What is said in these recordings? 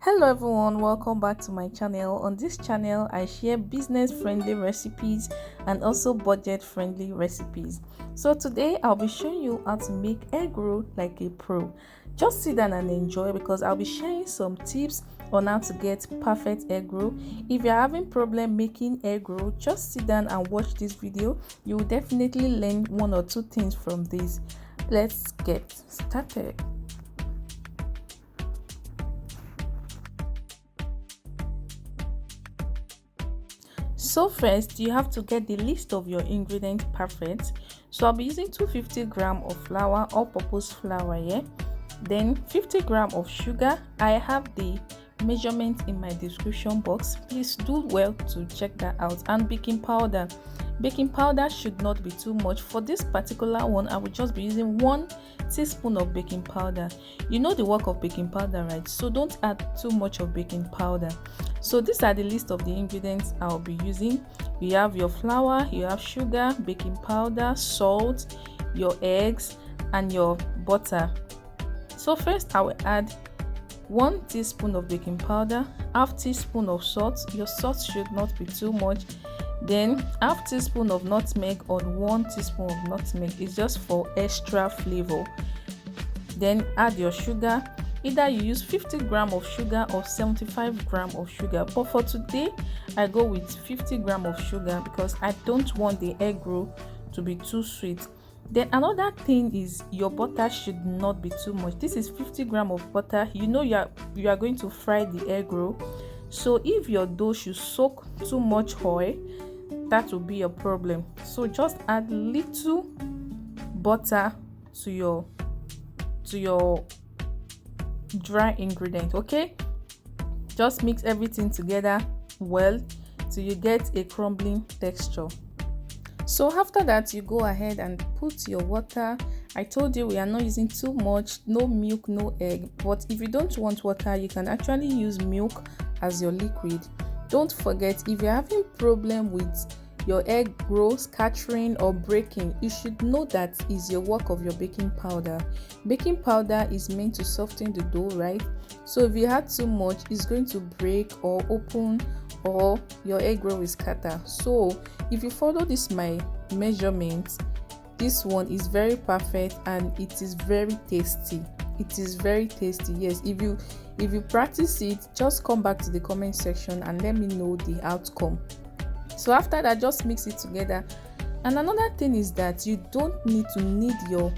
Hello everyone, welcome back to my channel. On this channel I share business friendly recipes and also budget friendly recipes. So today I'll be showing you how to make egg roll like a pro. Just sit down and enjoy because I'll be sharing some tips on how to get perfect egg roll. If you're having problem making egg roll, just sit down and watch this video. You will definitely learn one or two things from this. Let's get started. So first you have to get the list of your ingredients perfect. So I'll be using 250 grams of flour, all purpose flour here, then 50 grams of sugar. I have the measurement in my description box, please do well to check that out. And baking powder should not be too much. For this particular one I will just be using 1 teaspoon of baking powder. You know the work of baking powder, right? So don't add too much of baking powder. So these are the list of the ingredients I'll be using. You have your flour, you have sugar, baking powder, salt, your eggs and your butter. So first I will add 1 teaspoon of baking powder, half teaspoon of salt. Your salt should not be too much. Then half teaspoon of nutmeg or 1 teaspoon of nutmeg. It's just for extra flavor. Then add your sugar. Either you use 50 grams of sugar or 75 grams of sugar, but for today I go with 50 grams of sugar because I don't want the egg roll to be too sweet. Then another thing is your butter should not be too much. This is 50 grams of butter. You know you are going to fry the egg roll, so if your dough should soak too much oil, that will be a problem. So just add little butter to your dry ingredient. Okay, just mix everything together well till you get a crumbling texture. So after that you go ahead and put your water. I told you we are not using too much, no milk, no egg, but if you don't want water you can actually use milk as your liquid. Don't forget, if you're having problem with your egg roll scattering or breaking, you should know that is your work of your baking powder. Baking powder is meant to soften the dough, right? So if you add too much, it's going to break or open, or your egg roll is scatter. So if you follow this my measurements, this one is very perfect and it is very tasty. It is very tasty. Yes, if you practice it, just come back to the comment section and let me know the outcome. So after that, just mix it together. And another thing is that you don't need to knead your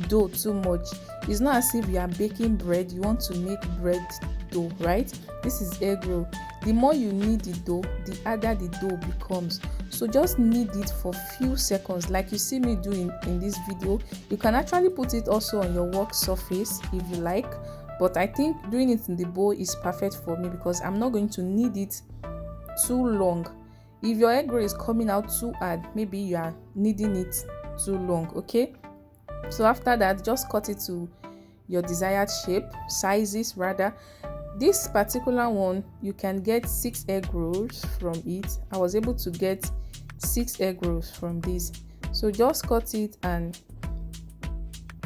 dough too much. It's not as if you are baking bread, you want to make bread dough, right? This is egg roll. The more you knead the dough, the harder the dough becomes. So just knead it for few seconds like you see me doing in this video. You can actually put it also on your work surface if you like, but I think doing it in the bowl is perfect for me because I'm not going to knead it too long. If your egg roll is coming out too hard, maybe you are kneading it too long. Okay, so after that, just cut it to your desired shape, sizes rather. This particular one, you can get 6 egg rolls from it. I was able to get 6 egg rolls from this. So just cut it and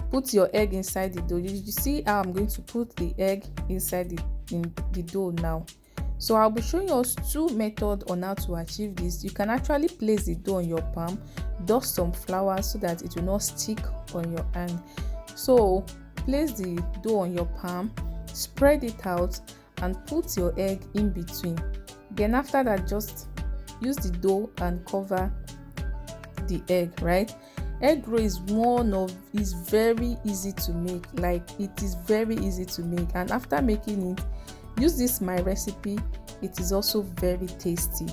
put your egg inside the dough. You see how I'm going to put the egg inside the dough now. So I'll be showing us 2 methods on how to achieve this. You can actually place the dough on your palm, dust some flour so that it will not stick on your hand. So place the dough on your palm, spread it out and put your egg in between. Then after that, just use the dough and cover the egg, right? Egg roll is very easy to make. Like, it is very easy to make, and after making it, use this my recipe. It is also very tasty,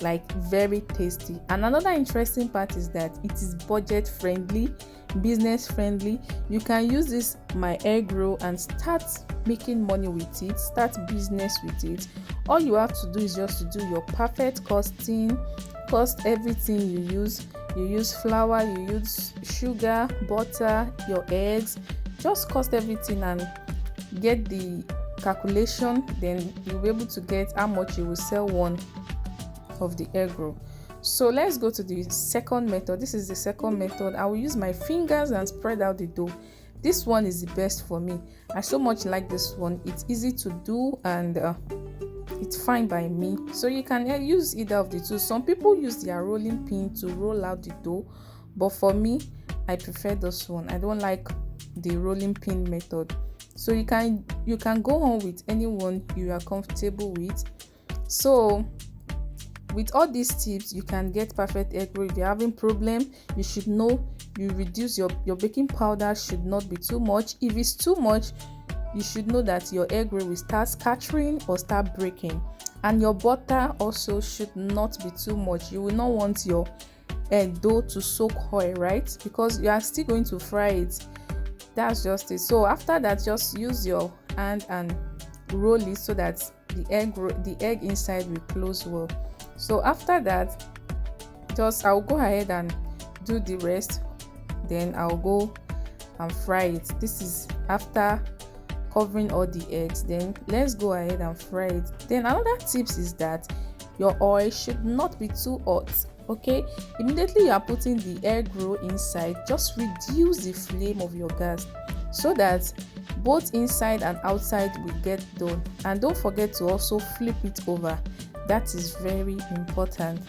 like very tasty. And another interesting part is that it is budget friendly, business friendly. You can use this my egg roll and start making money with it, start business with it. All you have to do is just to do your perfect costing, cost everything you use flour, you use sugar, butter, your eggs. Just cost everything and get the calculation, then you'll be able to get how much you will sell one of the egg roll. So let's go to the second method. This is the second method. I will use my fingers and spread out the dough. this one is the best for me. I so much like this one. It's easy to do and it's fine by me. So you can use either of the two. Some people use their rolling pin to roll out the dough, but for me, I prefer this one. I don't like the rolling pin method. So you can go on with anyone you are comfortable with. So with all these tips, you can get perfect egg roll. If you're having problem, you should know you reduce your baking powder should not be too much. If it's too much, you should know that your egg roll will start scattering or start breaking. And your butter also should not be too much. You will not want your dough to soak oil, right? Because you are still going to fry it. That's just it. So after that, just use your hand and roll it so that the egg inside will close well. So after that, I'll go ahead and do the rest, then I'll go and fry it. This is after covering all the eggs. Then let's go ahead and fry it. Then another tips is that your oil should not be too hot. Okay, immediately you are putting the egg roll inside, just reduce the flame of your gas so that both inside and outside will get done. And don't forget to also flip it over. That is very important.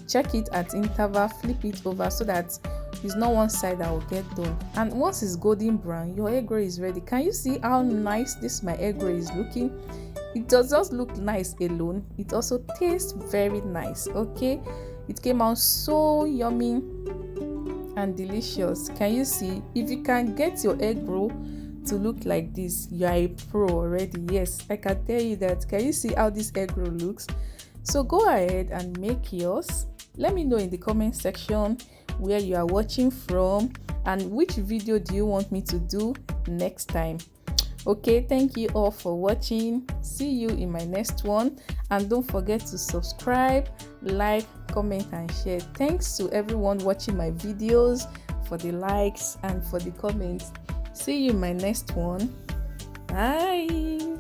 Check it at interval, flip it over so that it's not one side that will get done. And once it's golden brown, your egg roll is ready. Can you see how nice my egg roll is looking? It does just look nice alone, it also tastes very nice. Okay, it came out so yummy and delicious. Can you see? If you can get your egg roll to look like this, you are a pro already. Yes, I can tell you that. Can you see how this egg roll looks? So go ahead and make yours. Let me know in the comment section where you are watching from and which video do you want me to do next time. Okay, thank you all for watching. See you in my next one, and don't forget to subscribe, like, comment and share. Thanks to everyone watching my videos for the likes and for the comments. See you in my next one. Bye.